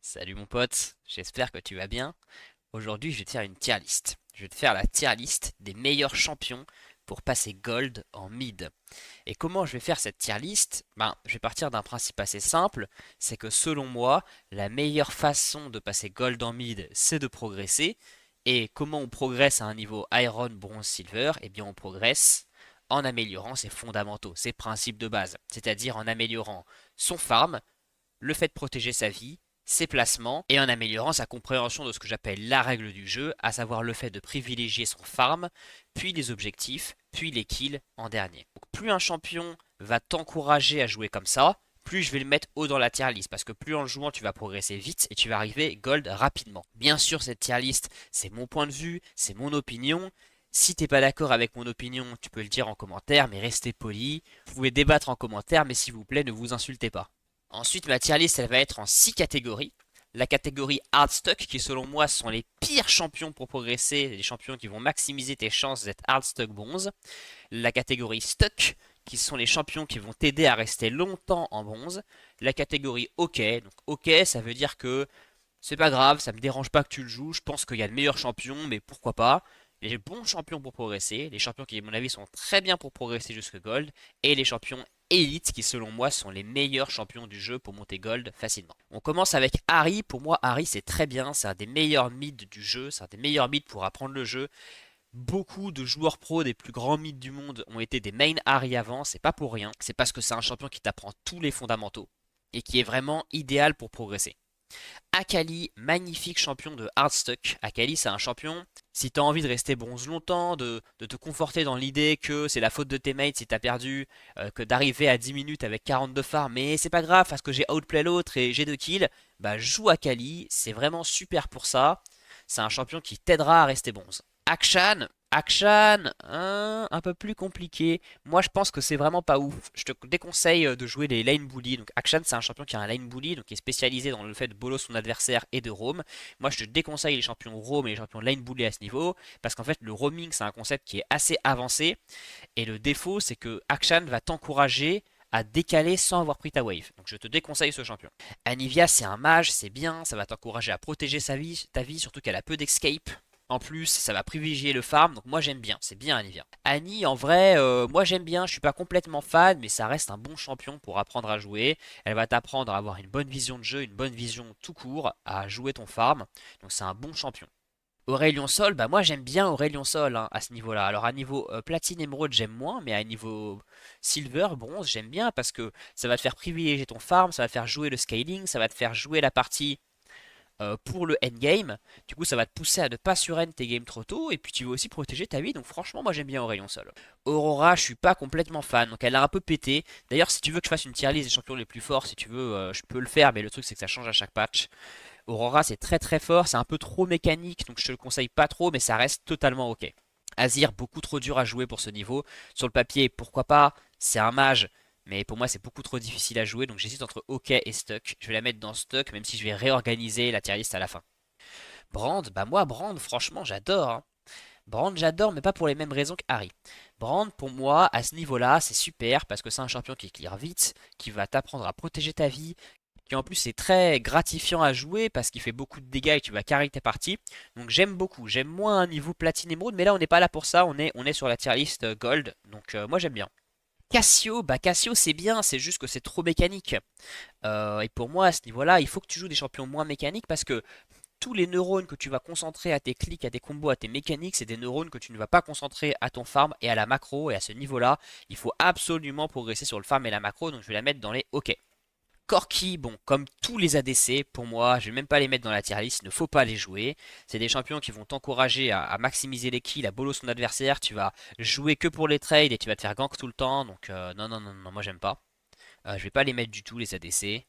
Salut mon pote, j'espère que tu vas bien. Aujourd'hui, je vais te faire une tier list. Je vais te faire la tier list des meilleurs champions pour passer gold en mid. Et comment je vais faire cette tier list? Je vais partir d'un principe assez simple, c'est que selon moi, la meilleure façon de passer gold en mid, c'est de progresser. Et comment on progresse à un niveau iron, bronze, silver? Eh bien, on progresse en améliorant ses fondamentaux, ses principes de base, c'est-à-dire en améliorant son farm, le fait de protéger sa vie, ses placements, et en améliorant sa compréhension de ce que j'appelle la règle du jeu, à savoir le fait de privilégier son farm, puis les objectifs, puis les kills en dernier. Donc plus un champion va t'encourager à jouer comme ça, plus je vais le mettre haut dans la tier list, parce que plus en le jouant tu vas progresser vite et tu vas arriver gold rapidement. Bien sûr cette tier list c'est mon point de vue, c'est mon opinion. Si t'es pas d'accord avec mon opinion, tu peux le dire en commentaire, mais restez poli. Vous pouvez débattre en commentaire, mais s'il vous plaît, ne vous insultez pas. Ensuite, ma tier list, elle va être en 6 catégories. La catégorie Hardstuck, qui selon moi sont les pires champions pour progresser, les champions qui vont maximiser tes chances d'être Hardstuck bronze. La catégorie Stuck, qui sont les champions qui vont t'aider à rester longtemps en bronze. La catégorie OK, donc OK, ça veut dire que c'est pas grave, ça me dérange pas que tu le joues, je pense qu'il y a de meilleurs champions, mais pourquoi pas. Les bons champions pour progresser, les champions qui, à mon avis, sont très bien pour progresser jusque Gold, et les champions élites qui, selon moi, sont les meilleurs champions du jeu pour monter Gold facilement. On commence avec Harry. Pour moi, Harry, c'est très bien, c'est un des meilleurs mids du jeu, c'est un des meilleurs mids pour apprendre le jeu. Beaucoup de joueurs pros des plus grands mids du monde ont été des main Harry avant, c'est pas pour rien, c'est parce que c'est un champion qui t'apprend tous les fondamentaux et qui est vraiment idéal pour progresser. Akali, magnifique champion de Hardstuck. Akali, c'est un champion. Si tu as envie de rester bronze longtemps, de te conforter dans l'idée que c'est la faute de tes mates si tu as perdu, que d'arriver à 10 minutes avec 42 phares, mais c'est pas grave parce que j'ai outplay l'autre et j'ai 2 kills, bah joue Akali, c'est vraiment super pour ça. C'est un champion qui t'aidera à rester bronze. Akshan, un peu plus compliqué. Moi, je pense que c'est vraiment pas ouf. Je te déconseille de jouer les lane bully. Donc, Akshan, c'est un champion qui a un lane bully, donc qui est spécialisé dans le fait de bolo son adversaire et de roam. Moi, je te déconseille les champions roam et les champions lane bully à ce niveau, parce qu'en fait, le roaming, c'est un concept qui est assez avancé. Et le défaut, c'est que Akshan va t'encourager à décaler sans avoir pris ta wave. Donc je te déconseille ce champion. Anivia, c'est un mage, c'est bien, ça va t'encourager à protéger ta vie, surtout qu'elle a peu d'escape. En plus, ça va privilégier le farm, donc moi j'aime bien, c'est bien Anivia. Annie, en vrai, moi j'aime bien, je suis pas complètement fan, mais ça reste un bon champion pour apprendre à jouer. Elle va t'apprendre à avoir une bonne vision de jeu, une bonne vision tout court, à jouer ton farm, donc c'est un bon champion. Aurélien Sol, bah moi j'aime bien Aurélien Sol hein, à ce niveau-là. Alors à niveau platine émeraude j'aime moins, mais à niveau silver, bronze j'aime bien parce que ça va te faire privilégier ton farm, ça va te faire jouer le scaling, ça va te faire jouer la partie pour le endgame. Du coup ça va te pousser à ne pas surend tes games trop tôt et puis tu veux aussi protéger ta vie. Donc franchement moi j'aime bien Aurélien Sol. Aurora je suis pas complètement fan, donc elle a un peu pété. D'ailleurs si tu veux que je fasse une tier list des champions les plus forts, si tu veux je peux le faire, mais le truc c'est que ça change à chaque patch. Aurora, c'est très très fort, c'est un peu trop mécanique, donc je te le conseille pas trop, mais ça reste totalement ok. Azir, beaucoup trop dur à jouer pour ce niveau. Sur le papier, pourquoi pas, c'est un mage, mais pour moi c'est beaucoup trop difficile à jouer, donc j'hésite entre ok et stuck. Je vais la mettre dans stuck, même si je vais réorganiser la tier list à la fin. Brand, bah moi Brand, franchement j'adore, hein. Brand, j'adore, mais pas pour les mêmes raisons que Harry. Brand, pour moi, à ce niveau-là, c'est super parce que c'est un champion qui clear vite, qui va t'apprendre à protéger ta vie, qui en plus est très gratifiant à jouer parce qu'il fait beaucoup de dégâts et tu vas carry tes parties. Donc j'aime beaucoup. J'aime moins un niveau platine émeraude, mais là on n'est pas là pour ça, on est sur la tier list gold. Donc moi j'aime bien. Cassio, bah Cassio c'est bien, c'est juste que c'est trop mécanique. Et pour moi à ce niveau-là, il faut que tu joues des champions moins mécaniques parce que tous les neurones que tu vas concentrer à tes clics, à tes combos, à tes mécaniques, c'est des neurones que tu ne vas pas concentrer à ton farm et à la macro. Et à ce niveau-là, il faut absolument progresser sur le farm et la macro. Donc je vais la mettre dans les OK. Corki, bon, comme tous les ADC, pour moi, je vais même pas les mettre dans la tier list, il ne faut pas les jouer. C'est des champions qui vont t'encourager à maximiser les kills, à bolo son adversaire. Tu vas jouer que pour les trades et tu vas te faire gank tout le temps. Donc non, non, non, non, moi j'aime pas. Je vais pas les mettre du tout, les ADC.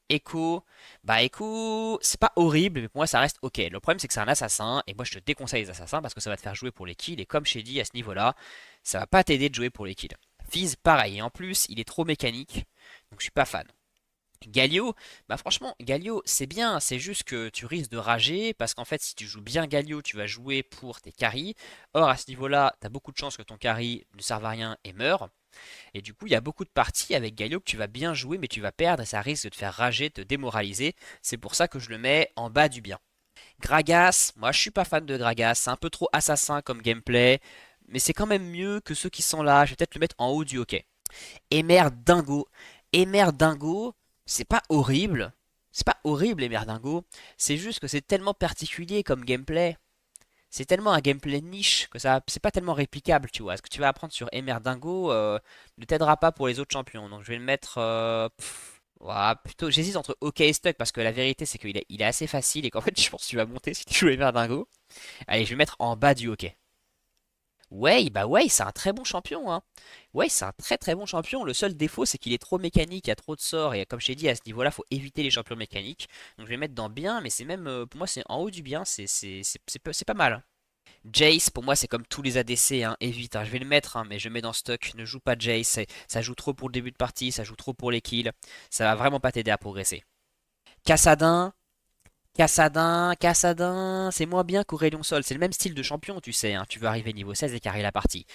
Echo, bah Echo, c'est pas horrible, mais pour moi ça reste ok. Le problème c'est que c'est un assassin, et moi je te déconseille les assassins parce que ça va te faire jouer pour les kills, et comme je t'ai dit à ce niveau-là, ça va pas t'aider de jouer pour les kills. Fizz, pareil, et en plus il est trop mécanique, donc je suis pas fan. Galio, bah franchement, Galio c'est bien, c'est juste que tu risques de rager parce qu'en fait, si tu joues bien Galio, tu vas jouer pour tes carries. Or, à ce niveau-là, t'as beaucoup de chances que ton carry ne serve à rien et meure. Et du coup, il y a beaucoup de parties avec Galio que tu vas bien jouer, mais tu vas perdre et ça risque de te faire rager, te démoraliser. C'est pour ça que je le mets en bas du bien. Gragas, moi je suis pas fan de Gragas, c'est un peu trop assassin comme gameplay, mais c'est quand même mieux que ceux qui sont là. Je vais peut-être le mettre en haut du hockey. Emer Dingo. Emer Dingo, c'est pas horrible. C'est pas horrible, Emer Dingo. C'est juste que c'est tellement particulier comme gameplay. C'est tellement un gameplay niche que ça, c'est pas tellement réplicable, tu vois. Ce que tu vas apprendre sur Emer Dingo ne t'aidera pas pour les autres champions. Donc je vais le mettre. Ouah, plutôt, j'hésite entre OK et Stuck parce que la vérité c'est qu'il est assez facile et qu'en fait je pense que tu vas monter si tu joues Emer Dingo. Allez, je vais le mettre en bas du hockey. Way, bah Way, c'est un très bon champion, hein. Way, c'est un très très bon champion. Le seul défaut, c'est qu'il est trop mécanique, il y a trop de sorts, et comme je t'ai dit, à ce niveau-là, faut éviter les champions mécaniques. Donc je vais mettre dans bien, mais c'est même, pour moi, c'est en haut du bien, c'est pas mal. Jace, pour moi, c'est comme tous les ADC, hein, évite, hein. Je vais le mettre, hein, mais je mets dans stock, ne joue pas Jace, ça joue trop pour le début de partie, ça joue trop pour les kills, ça va vraiment pas t'aider à progresser. Cassadin, Cassadin, c'est moins bien qu'Aurélien Sol. C'est le même style de champion, tu sais, hein. Tu veux arriver niveau 16 et carrer la partie.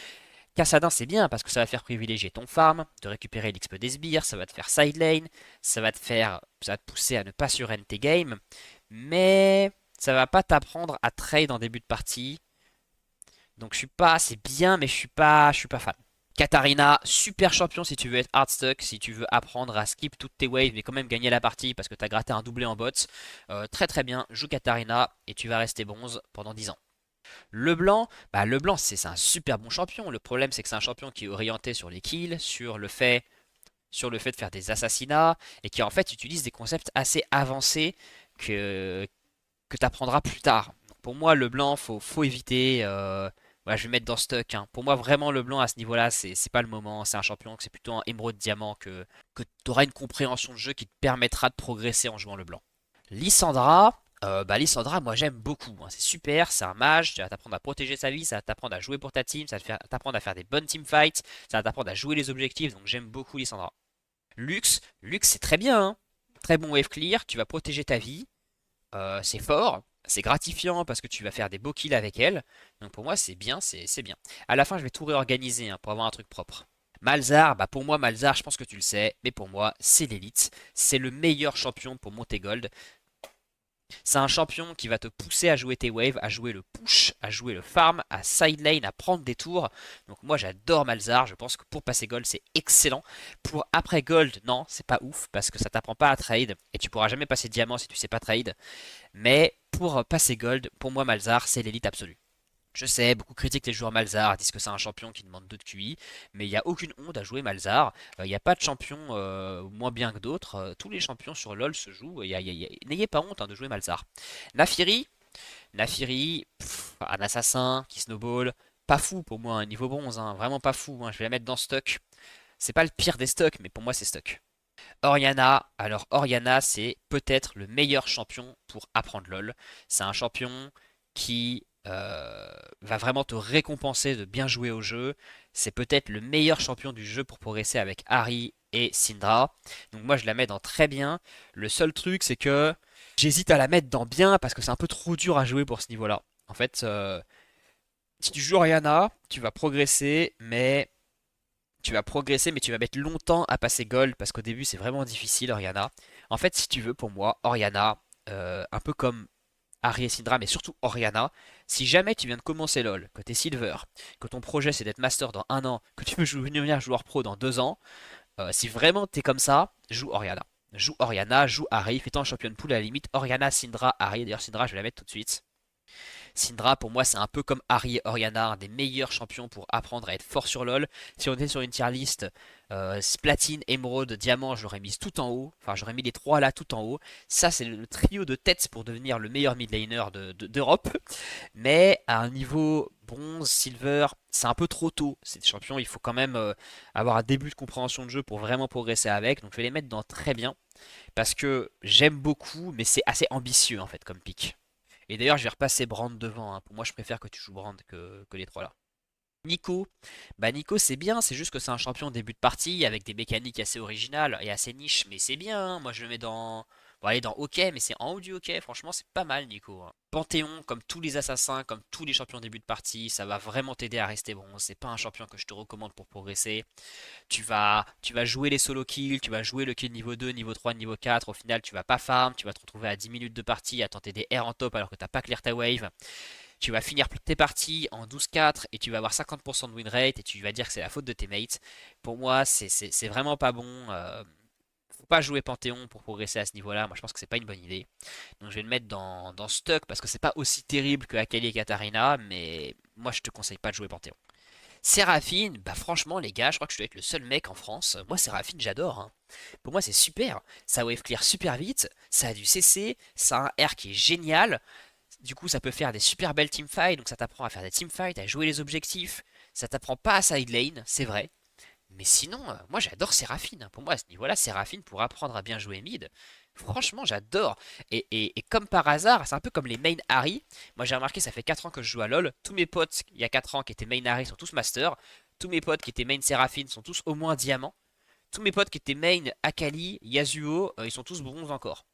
Cassadin, c'est bien parce que ça va faire privilégier ton farm, de récupérer l'XP des sbires, ça va te faire side lane, ça va te pousser à ne pas surrend tes games, mais ça va pas t'apprendre à trade en début de partie. Donc c'est bien, mais je suis pas fan. Katarina, super champion si tu veux être hardstuck, si tu veux apprendre à skip toutes tes waves mais quand même gagner la partie parce que tu as gratté un doublé en bot. Très très bien, joue Katarina et tu vas rester bronze pendant 10 ans. Le blanc c'est un super bon champion. Le problème c'est que c'est un champion qui est orienté sur les kills, sur le fait de faire des assassinats et qui en fait utilise des concepts assez avancés que, que tu apprendras plus tard. Donc pour moi, le blanc, faut éviter. Voilà, je vais mettre dans stock, hein. Pour moi, vraiment, le blanc à ce niveau-là, c'est pas le moment. C'est un champion, c'est plutôt un émeraude diamant que tu auras une compréhension de jeu qui te permettra de progresser en jouant le blanc. Lissandra, Lissandra, moi j'aime beaucoup, hein. C'est super, c'est un mage, ça va t'apprendre à protéger sa vie, ça va t'apprendre à jouer pour ta team, ça va t'apprendre à faire des bonnes teamfights, ça va t'apprendre à jouer les objectifs, donc j'aime beaucoup Lissandra. Lux c'est très bien, hein. Très bon wave clear, tu vas protéger ta vie, c'est fort, c'est gratifiant parce que tu vas faire des beaux kills avec elle. Donc pour moi, c'est bien, c'est bien. À la fin, je vais tout réorganiser, hein, pour avoir un truc propre. Malzar, pour moi, Malzar, je pense que tu le sais, mais pour moi, c'est l'élite. C'est le meilleur champion pour monter gold. C'est un champion qui va te pousser à jouer tes waves, à jouer le push, à jouer le farm, à side lane, à prendre des tours. Donc moi j'adore Malzar, je pense que pour passer gold c'est excellent. Pour après gold, non, c'est pas ouf parce que ça t'apprend pas à trade et tu pourras jamais passer diamant si tu sais pas trade. Mais pour passer gold, pour moi Malzar c'est l'élite absolue. Je sais, beaucoup critiquent les joueurs Malzar, disent que c'est un champion qui demande 2 de QI, mais il n'y a aucune honte à jouer Malzar. Il n'y a pas de champion moins bien que d'autres. Tous les champions sur LoL se jouent. N'ayez pas honte, hein, de jouer Malzar. Nafiri, un assassin qui snowball. Pas fou pour moi, un niveau bronze, hein, vraiment pas fou, hein. Je vais la mettre dans stock. C'est pas le pire des stocks, mais pour moi c'est stock. Oriana, alors Oriana c'est peut-être le meilleur champion pour apprendre LoL. C'est un champion qui va vraiment te récompenser de bien jouer au jeu. C'est peut-être le meilleur champion du jeu pour progresser avec Harry et Syndra. Donc moi je la mets dans très bien. Le seul truc c'est que j'hésite à la mettre dans bien parce que c'est un peu trop dur à jouer pour ce niveau-là. En fait, si tu joues Oriana, tu vas progresser, mais tu vas mettre longtemps à passer gold parce qu'au début c'est vraiment difficile, Oriana. En fait, si tu veux, pour moi, Oriana, un peu comme Harry et Syndra, mais surtout Oriana, si jamais tu viens de commencer LoL, que t'es Silver, que ton projet c'est d'être Master dans 1 an, que tu veux devenir joueur pro dans 2 ans, si vraiment t'es comme ça, joue Oriana. Joue Oriana, joue Harry, fais-toi un champion pool à la limite. Oriana, Syndra, Harry. D'ailleurs, Syndra, je vais la mettre tout de suite. Syndra, pour moi, c'est un peu comme Harry et Oriana, un des meilleurs champions pour apprendre à être fort sur LoL. Si on était sur une tier list Platine, Emerald, Diamant, j'aurais mis tout en haut. Enfin, j'aurais mis les trois là tout en haut. Ça, c'est le trio de tête pour devenir le meilleur mid laner d'Europe. Mais à un niveau bronze, silver, c'est un peu trop tôt. Ces champions, il faut quand même avoir un début de compréhension de jeu pour vraiment progresser avec. Donc, je vais les mettre dans très bien. Parce que j'aime beaucoup, mais c'est assez ambitieux en fait comme pick. Et d'ailleurs, je vais repasser Brand devant, hein. Pour moi, je préfère que tu joues Brand que les trois là. Nico, Nico c'est bien, c'est juste que c'est un champion début de partie avec des mécaniques assez originales et assez niches, mais c'est bien, hein. Bon, aller dans hockey, mais c'est en haut du hockey, franchement, c'est pas mal, Nico, hein. Panthéon, comme tous les assassins, comme tous les champions début de partie, ça va vraiment t'aider à rester bronze. C'est pas un champion que je te recommande pour progresser. Tu vas jouer les solo kills, tu vas jouer le kill niveau 2, niveau 3, niveau 4. Au final, tu vas pas farm, tu vas te retrouver à 10 minutes de partie à tenter des R en top alors que t'as pas clear ta wave. Tu vas finir tes parties en 12-4 et tu vas avoir 50% de win rate et tu vas dire que c'est la faute de tes mates. Pour moi, c'est vraiment pas bon. Faut pas jouer Panthéon pour progresser à ce niveau-là. Moi, je pense que c'est pas une bonne idée. Donc, je vais le mettre dans Stuck parce que c'est pas aussi terrible que Akali et Katarina, mais moi, je te conseille pas de jouer Panthéon. Séraphine, bah franchement les gars, je crois que je dois être le seul mec en France. Moi Séraphine j'adore, hein. Pour moi c'est super. Ça wave clear super vite, ça a du CC, ça a un R qui est génial. Du coup ça peut faire des super belles teamfights, donc ça t'apprend à faire des teamfights, à jouer les objectifs. Ça t'apprend pas à side lane, c'est vrai. Mais sinon, moi j'adore Séraphine, hein. Pour moi à ce niveau-là, Séraphine pour apprendre à bien jouer mid, franchement j'adore. Et comme par hasard, c'est un peu comme les main Harry. Moi j'ai remarqué, ça fait 4 ans que je joue à LoL. Tous mes potes il y a 4 ans qui étaient main Harry sont tous master. Tous mes potes qui étaient main Séraphine sont tous au moins diamant. Tous mes potes qui étaient main Akali, Yasuo, ils sont tous bronze encore.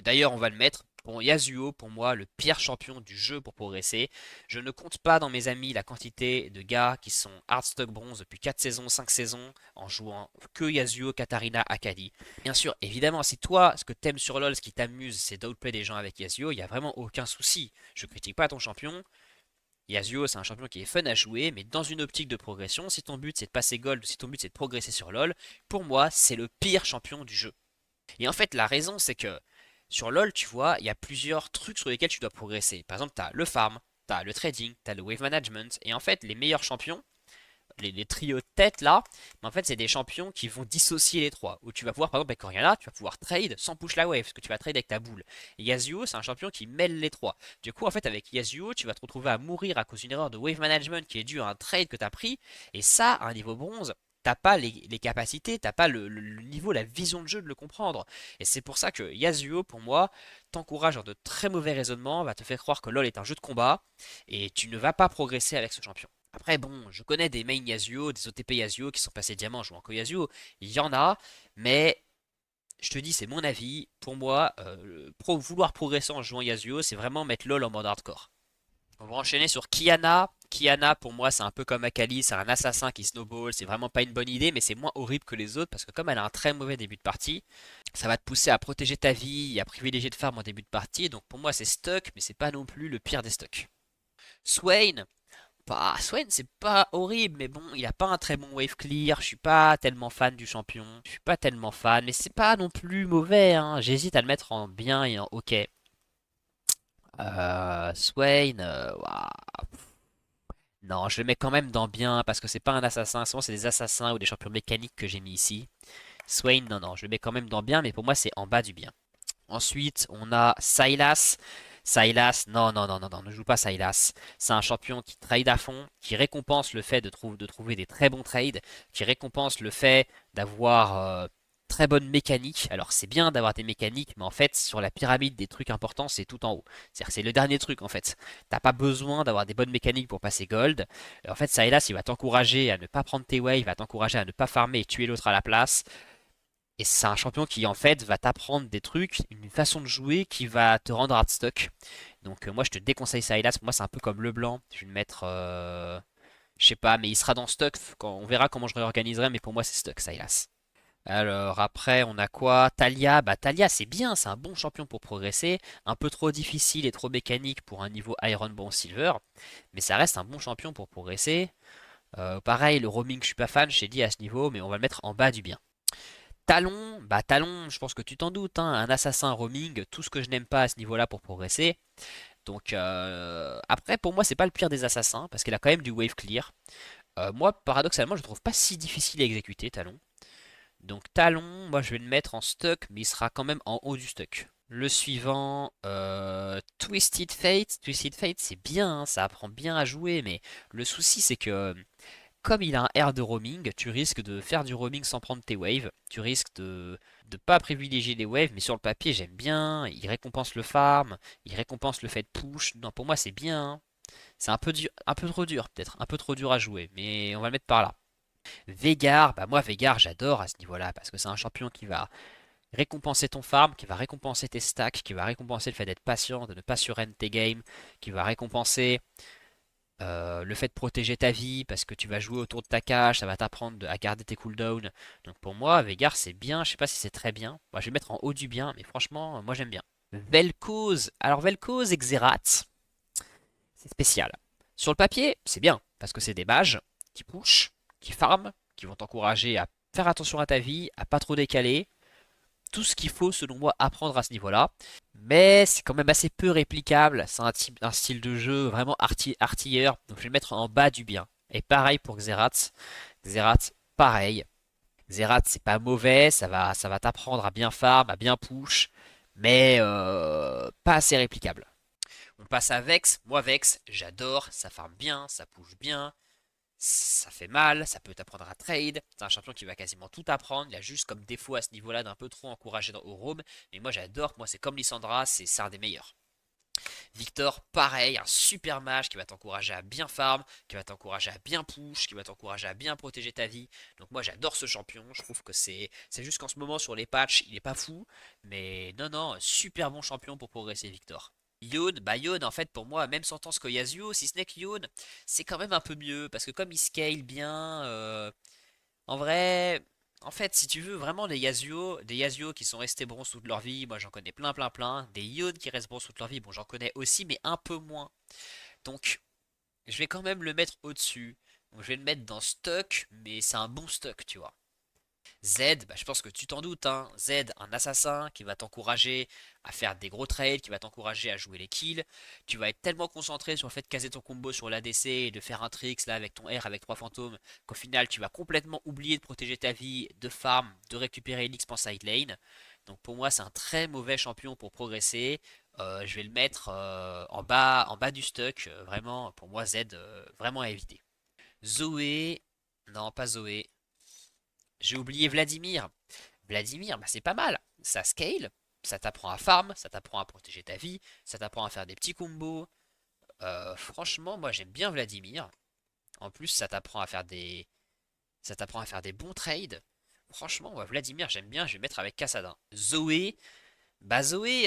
D'ailleurs, on va le mettre. Bon, Yasuo, pour moi, le pire champion du jeu pour progresser. Je ne compte pas dans mes amis la quantité de gars qui sont hardstock bronze depuis 4 saisons, 5 saisons, en jouant que Yasuo, Katarina, Akali. Bien sûr, évidemment, si toi, ce que t'aimes sur LoL, ce qui t'amuse, c'est d'outplay des gens avec Yasuo, il n'y a vraiment aucun souci. Je critique pas ton champion. Yasuo, c'est un champion qui est fun à jouer, mais dans une optique de progression, si ton but c'est de passer gold, si ton but c'est de progresser sur LoL, pour moi, c'est le pire champion du jeu. Et en fait, la raison, c'est que sur LoL, tu vois, il y a plusieurs trucs sur lesquels tu dois progresser. Par exemple, tu as le farm, tu as le trading, tu as le wave management. Et en fait, les meilleurs champions, les trios de tête là, mais en fait, c'est des champions qui vont dissocier les trois. Où tu vas pouvoir, par exemple, avec Orianna, tu vas pouvoir trade sans push la wave, parce que tu vas trade avec ta boule. Et Yasuo, c'est un champion qui mêle les trois. Du coup, en fait, avec Yasuo, tu vas te retrouver à mourir à cause d'une erreur de wave management qui est due à un trade que tu as pris. Et ça, à un niveau bronze, t'as pas les capacités, t'as pas le niveau, la vision de jeu de le comprendre. Et c'est pour ça que Yasuo, pour moi, t'encourage dans de très mauvais raisonnements, va te faire croire que LoL est un jeu de combat, et tu ne vas pas progresser avec ce champion. Après, bon, je connais des main Yasuo, des OTP Yasuo qui sont passés diamant en jouant que Yasuo. Il y en a, mais je te dis, c'est mon avis. Pour moi, vouloir progresser en jouant Yasuo, c'est vraiment mettre LoL en mode hardcore. On va enchaîner sur Kiana. Kiana, pour moi, c'est un peu comme Akali, c'est un assassin qui snowball. C'est vraiment pas une bonne idée, mais c'est moins horrible que les autres parce que comme elle a un très mauvais début de partie, ça va te pousser à protéger ta vie et à privilégier de farm en début de partie. Donc pour moi, c'est stuck, mais c'est pas non plus le pire des stocks. Swain, bah, Swain, c'est pas horrible, mais bon, il a pas un très bon wave clear. Je suis pas tellement fan du champion. Je suis pas tellement fan, mais c'est pas non plus mauvais, hein. J'hésite à le mettre en bien et en ok. Swain, ouah. Non, je le mets quand même dans bien parce que c'est pas un assassin. Souvent, c'est des assassins ou des champions mécaniques que j'ai mis ici. Swain, non, non, je le mets quand même dans bien, mais pour moi, c'est en bas du bien. Ensuite, on a Sylas. Sylas, non, non, non, non, non, ne joue pas Sylas. C'est un champion qui trade à fond, qui récompense le fait de trouver des très bons trades, qui récompense le fait d'avoir très bonne mécanique. Alors, c'est bien d'avoir des mécaniques, mais en fait, sur la pyramide des trucs importants, c'est tout en haut. C'est-à-dire que c'est le dernier truc, en fait. T'as pas besoin d'avoir des bonnes mécaniques pour passer gold. En fait, Sylas, il va t'encourager à ne pas prendre tes waves, il va t'encourager à ne pas farmer et tuer l'autre à la place. Et c'est un champion qui en fait va t'apprendre des trucs, une façon de jouer qui va te rendre hardstock. Donc moi je te déconseille Sylas, pour moi c'est un peu comme Leblanc. Je vais le mettre, je sais pas, mais il sera dans stock. Quand on verra comment je réorganiserai, mais pour moi c'est stock Sylas. Alors après on a quoi? Talia, bah Talia c'est bien, c'est un bon champion pour progresser. Un peu trop difficile et trop mécanique pour un niveau Iron Bronze Silver. Mais ça reste un bon champion pour progresser. Pareil, le roaming je suis pas fan, je t'ai dit à ce niveau, mais on va le mettre en bas du bien. Talon, bah Talon, je pense que tu t'en doutes, hein, un assassin roaming, tout ce que je n'aime pas à ce niveau-là pour progresser. Donc après, pour moi, c'est pas le pire des assassins, parce qu'il a quand même du wave clear. Moi, paradoxalement, je le trouve pas si difficile à exécuter, Talon. Donc Talon, moi je vais le mettre en stuck, mais il sera quand même en haut du stuck. Le suivant, Twisted Fate. Twisted Fate, c'est bien, hein, ça apprend bien à jouer, mais le souci c'est que comme il a un R de roaming, tu risques de faire du roaming sans prendre tes waves. Tu risques de ne pas privilégier les waves, mais sur le papier, j'aime bien. Il récompense le farm, il récompense le fait de push. Non, pour moi, c'est bien, hein. C'est un peu dur, un peu trop dur, peut-être. Un peu trop dur à jouer, mais on va le mettre par là. Veigar, bah moi, Veigar, j'adore à ce niveau-là, parce que c'est un champion qui va récompenser ton farm, qui va récompenser tes stacks, qui va récompenser le fait d'être patient, de ne pas surend tes games, qui va récompenser le fait de protéger ta vie parce que tu vas jouer autour de ta cage, ça va t'apprendre à garder tes cooldowns. Donc pour moi, Veigar c'est bien, je sais pas si c'est très bien. Moi je vais mettre en haut du bien, mais franchement, moi j'aime bien. Vel'Koz, alors Vel'Koz et Xerath, c'est spécial. Sur le papier, c'est bien parce que c'est des mages qui push, qui farm, qui vont t'encourager à faire attention à ta vie, à pas trop décaler, tout ce qu'il faut, selon moi, apprendre à ce niveau-là. Mais c'est quand même assez peu réplicable. C'est un style de jeu vraiment artilleur. Donc je vais le mettre en bas du bien. Et pareil pour Xerath. Xerath, pareil. Xerath, c'est pas mauvais. Ça va t'apprendre à bien farm, à bien push. Mais pas assez réplicable. On passe à Vex. Moi, Vex, j'adore. Ça farm bien, ça push bien. Ça fait mal, ça peut t'apprendre à trade. C'est un champion qui va quasiment tout apprendre. Il a juste comme défaut à ce niveau-là d'un peu trop encourager au roam. Mais moi j'adore, moi c'est comme Lissandra, c'est un des meilleurs. Victor, pareil, un super mage qui va t'encourager à bien farm, qui va t'encourager à bien push, qui va t'encourager à bien protéger ta vie. Donc moi j'adore ce champion, je trouve que c'est juste qu'en ce moment sur les patchs il est pas fou. Mais non, non, super bon champion pour progresser Victor. Yone, bah Yone en fait pour moi, même sans tendance que Yasuo, si ce n'est que Yone, c'est quand même un peu mieux, parce que comme il scale bien, en vrai, en fait si tu veux vraiment des Yasuo qui sont restés bronzes toute leur vie, moi j'en connais plein plein plein, des Yone qui restent bronzes toute leur vie, bon j'en connais aussi mais un peu moins. Donc je vais quand même le mettre au-dessus. Donc je vais le mettre dans stock, mais c'est un bon stock, tu vois. Z, bah, je pense que tu t'en doutes, hein. Z, un assassin qui va t'encourager à faire des gros trades, qui va t'encourager à jouer les kills. Tu vas être tellement concentré sur le fait de caser ton combo sur l'ADC et de faire un tricks là avec ton R avec 3 fantômes qu'au final tu vas complètement oublier de protéger ta vie, de farm, de récupérer l'XP en side lane. Donc pour moi c'est un très mauvais champion pour progresser. Je vais le mettre en bas du stock. Vraiment, pour moi Z, vraiment à éviter. Zoé, non pas Zoé. J'ai oublié Vladimir. Vladimir, bah c'est pas mal. Ça scale, ça t'apprend à farm, ça t'apprend à protéger ta vie, ça t'apprend à faire des petits combos. Franchement, moi j'aime bien Vladimir. En plus, ça t'apprend à faire des bons trades. Franchement, moi Vladimir j'aime bien, je vais mettre avec Kassadin. Zoé, bah Zoé,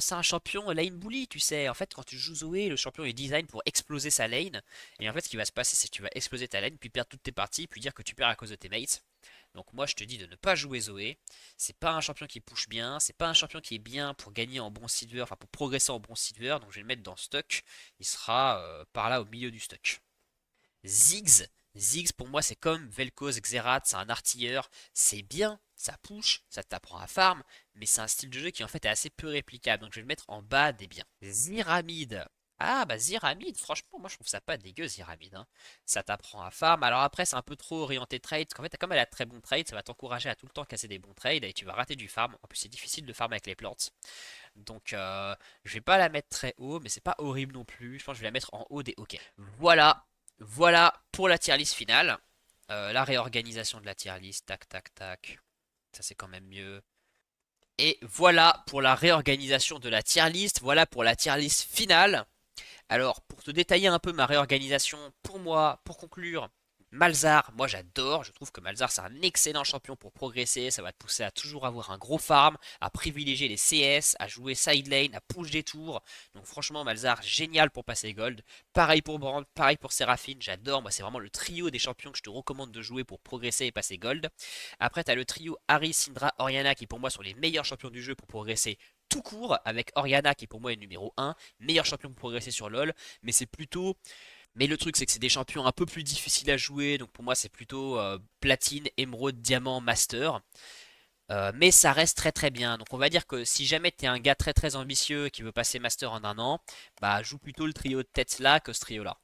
c'est un champion lane bully, tu sais. En fait, quand tu joues Zoé, le champion est design pour exploser sa lane. Et en fait, ce qui va se passer, c'est que tu vas exploser ta lane, puis perdre toutes tes parties, puis dire que tu perds à cause de tes mates. Donc moi, je te dis de ne pas jouer Zoé. C'est pas un champion qui push bien, c'est pas un champion qui est bien pour gagner en bon silver, enfin pour progresser en bon silver. Donc je vais le mettre dans stock. Il sera par là au milieu du stock. Ziggs. Ziggs pour moi c'est comme Vel'Koz, Xerath, c'est un artilleur, c'est bien, ça push, ça t'apprend à farm, mais c'est un style de jeu qui en fait est assez peu réplicable, donc je vais le mettre en bas des biens. Zyramide. Ah bah Zyramide, franchement moi je trouve ça pas dégueu Zyramide, hein. Ça t'apprend à farm, alors après c'est un peu trop orienté trade, parce qu'en fait comme elle a très bon trade, ça va t'encourager à tout le temps casser des bons trades et tu vas rater du farm, en plus c'est difficile de farm avec les plantes. Donc je vais pas la mettre très haut, mais c'est pas horrible non plus. Je pense que je vais la mettre en haut des OK. Voilà, voilà pour la tier list finale. La réorganisation de la tier list, tac tac tac. Ça c'est quand même mieux. Et voilà pour la réorganisation de la tier list. Voilà pour la tier list finale. Alors, pour te détailler un peu ma réorganisation, pour moi, pour conclure, Malzar, moi j'adore, je trouve que Malzar c'est un excellent champion pour progresser, ça va te pousser à toujours avoir un gros farm, à privilégier les CS, à jouer side lane, à push des tours. Donc franchement Malzar génial pour passer gold. Pareil pour Brand, pareil pour Seraphine, j'adore, moi c'est vraiment le trio des champions que je te recommande de jouer pour progresser et passer gold. Après tu as le trio Harry, Syndra, Oriana qui pour moi sont les meilleurs champions du jeu pour progresser tout court, avec Oriana qui pour moi est numéro 1, meilleur champion pour progresser sur LoL, mais c'est plutôt mais le truc, c'est que c'est des champions un peu plus difficiles à jouer. Donc pour moi, c'est plutôt platine, émeraude, diamant, master. Mais ça reste très très bien. Donc on va dire que si jamais tu es un gars très très ambitieux qui veut passer master en un an, bah joue plutôt le trio de tête là que ce trio là.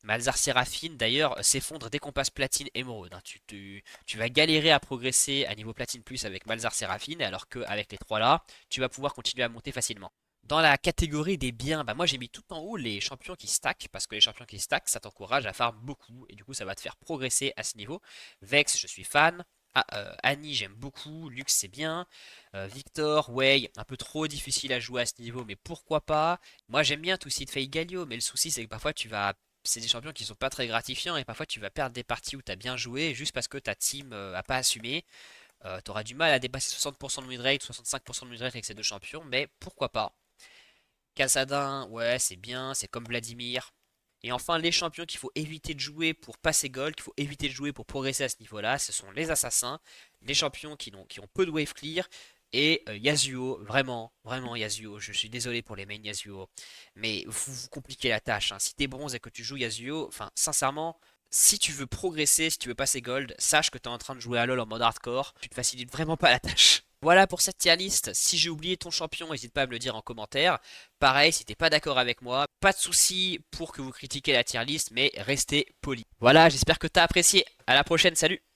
Malzar Séraphine d'ailleurs s'effondre dès qu'on passe platine émeraude, hein. Tu vas galérer à progresser à niveau platine plus avec Malzar Séraphine, alors qu'avec les trois là, tu vas pouvoir continuer à monter facilement. Dans la catégorie des biens, bah moi j'ai mis tout en haut les champions qui stack, parce que les champions qui stack, ça t'encourage à farm beaucoup, et du coup ça va te faire progresser à ce niveau. Vex, je suis fan. Ah, Annie, j'aime beaucoup. Lux, c'est bien. Victor, Wei, un peu trop difficile à jouer à ce niveau, mais pourquoi pas. Moi j'aime bien tout de Fei Galio, mais le souci c'est que parfois tu vas. C'est des champions qui sont pas très gratifiants, et parfois tu vas perdre des parties où tu as bien joué juste parce que ta team a pas assumé. T'auras du mal à dépasser 60% de win rate, 65% de win rate avec ces deux champions, mais pourquoi pas. Kassadin, ouais, c'est bien, c'est comme Vladimir. Et enfin, les champions qu'il faut éviter de jouer pour passer gold, qu'il faut éviter de jouer pour progresser à ce niveau-là, ce sont les assassins, les champions qui ont peu de wave clear, et Yasuo, vraiment, vraiment Yasuo, je suis désolé pour les mains Yasuo, mais vous compliquez la tâche, hein. Si t'es bronze et que tu joues Yasuo, enfin, sincèrement, si tu veux progresser, si tu veux passer gold, sache que t'es en train de jouer à LoL en mode hardcore, tu te facilites vraiment pas la tâche. Voilà pour cette tier list. Si j'ai oublié ton champion, n'hésite pas à me le dire en commentaire. Pareil, si t'es pas d'accord avec moi, pas de souci pour que vous critiquez la tier list, mais restez poli. Voilà, j'espère que t'as apprécié. À la prochaine, salut!